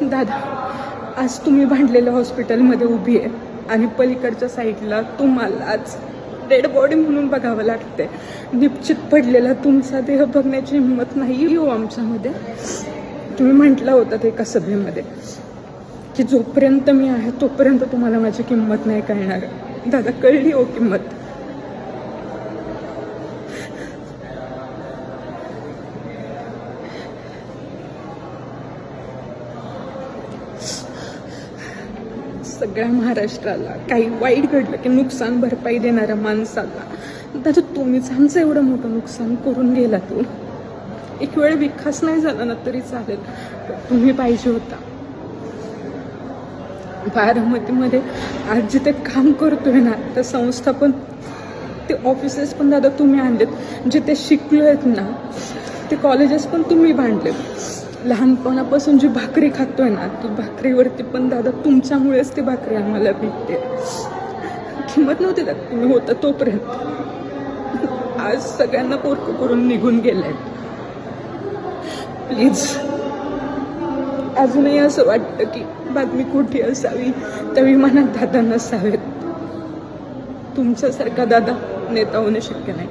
दादा, आज तुम्ही भांडलेल्या हॉस्पिटलमध्ये उभी आहे आणि पलीकडच्या साईडला तुम्हालाच डेड बॉडी म्हणून बघावं लागते. निश्चित पडलेला तुमचा देह बघण्याची हिंमत नाही हो आमच्यामध्ये. तुम्ही म्हटला होता एका सभेमध्ये की जोपर्यंत मी आहे तोपर्यंत तुम्हाला माझी किंमत नाही कळणार. दादा, कळली हो किंमत. सगळ्या महाराष्ट्राला काही वाईट घडलं की नुकसान भरपाई देणाऱ्या माणसाला दादा तुम्हीच आमचं एवढं मोठं नुकसान करून गेला. तू एक वेळ विकास नाही झाला ना तरी चालेल, तुम्ही पाहिजे होता. बारामतीमध्ये आज जिथे काम करतोय ना त्या संस्था पण ते ऑफिसेस पण दादा तुम्ही आणलेत. जिथे शिकलो आहेत ना ते कॉलेजेस पण तुम्ही बांधलेत. लहानपणापासून जी भाकरी खातोय ना ती भाकरीवरती पण दादा तुमच्यामुळेच ती भाकरी आम्हाला भेटते. किंमत नव्हती दादा तुम्ही होता तोपर्यंत. आज सगळ्यांना पोरकं करून निघून गेलाय. प्लीज, अजूनही असं वाटतं की बातमी खोटी असावी, त्या विमानात दादा नसावेत. तुमच्यासारखा दादा नेता होणं शक्य नाही.